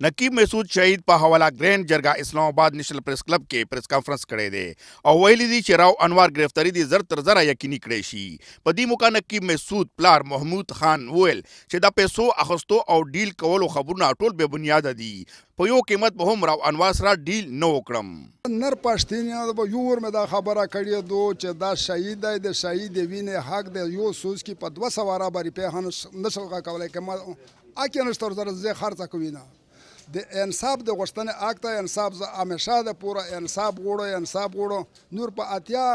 نقیب مسعود شهید په حواله ګرینډ جرګه اسلام آباد نیشنل پریس کلب کې پریس کانفرنس کړی دی او ویلي دي چې رائوانوار گرفتاری دي زر تر زره یقیني کړی شي. په دې موقع نقیب مسعود پلار محمود خان وویل چې د پیسو اخیستو او ډیل کولو خبرونه ټول بې بنیاده دي. په یو قیمت به هم رائوانوار سره ډیل نه وکړم. نر پښتین به یور مې دا خبره کړې دو چې دا شهید دی د شهید وینې حق دی یو سوز کې په 200 روپۍ په نشل کولای کما اکی نشتر زره زه خرڅ کوي نه د انصاف د غوښتنې حق ته انصاف همیشه د پوره انصاف غوړو نور په اتیا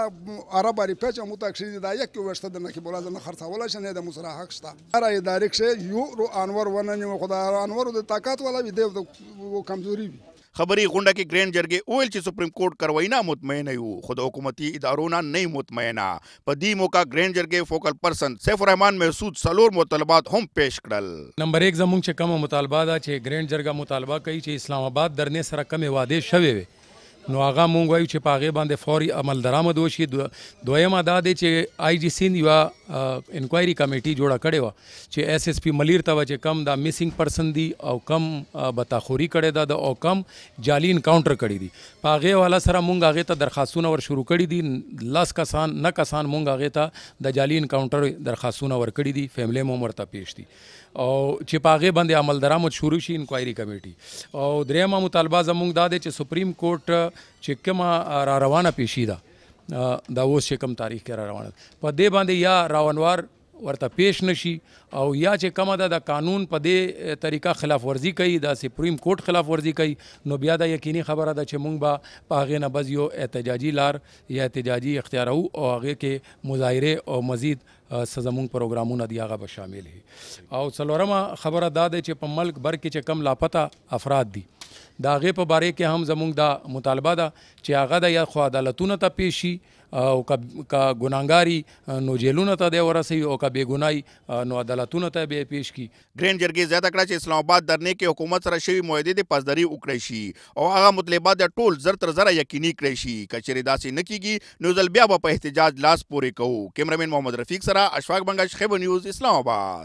عرب روپۍ چې متأخر دا یک وشته د نکی بولا نه خرڅول شنه د مسره حق شته هر ادارې چې یو انور ونه خدای انور د طاقت ولا وي د کمزوري وي. خبری غونډه کې ګرینډ جرګې ویل چې سپریم کورټ کاروایی نه مطمئنه یو خو د حکومتي ادارو نه نه مطمئنه. په دې موقع ګرینډ جرګې فوکل پرسن سیف الرحمن مسعود څلور مطالبات هم پیش کړل. نمبر 1 زمونږ چې کومه مطالبه ده چې ګرینډ جرګه مطالبه کوي چې اسلام آباد درنې سره کمې وعدې شوې وي نو هغه مونږ وایو چې په هغې باندې فوري عمل درآمد وشي. دویمه دا دی چې آی جي سیند یوه انکوایري کمیټي جوړه کړې وه چې ایس ایس پي ملیر ته چې کم دا مسینګ پرسن دي او کم بتاخوري کړې ده او کم جعلي انکاونټر کړي دي په هغې حواله سره مونږ هغې ته درخواستونه ور شروع کړي دي 10 کسان مونږ هغې ته د جعلي انکاونټر درخواستونه ور کړي دي فیملی هم ورته پیش دي او چې په هغې باندې عمل درآمد شروع شي انکوایري کمیټي. او دریمه مطالبه زمونږ دا دی چې سپریم کورټ چې کومه را روانه پیشي ده دا اوس چې کوم تاریخ کې را روانه په دې باندې یا رائوانوار ورته پیش نشي او یا چې کومه ده د قانون په دې طریقه خلاف ورزي کوي د سپریم کورټ خلاف ورزي کوي نو بیا دا یقیني خبره ده چې مونږ به په هغې نه بس یو احتجاجي لار یا احتجاجي اختیارو او هغې کې مظاهرې او مزید زمونږ پروګرامونه دي هغه به شامل وي. او څلورمه خبره دا ده چې په ملک بر کې چې کم لاپته افراد دي د هغې په باره کې هم زمونږ دا مطالبه ده چې هغه د یا خو عدالتونو ته پیش شي او که ګناهګاري نو جیلونو ته دی ورسوي او که بېګنایي نو عدالتونو ته به پیش کړي. ګرینډ جرګې زیاته کړه چې اسلام آباد درنې کې حکومت سره شوي معاهدې د پاسداري وکړی شي او هغه مطالبات د ټول زر تر زره یقیني کړی شي. که چېرې داسې نه کېږي نو ځل بیا به په احتجاج لاس پورې کوو. کیمرامین محمد رفیق سره اشفاق بنگش، خیبر نیوز، اسلام آباد.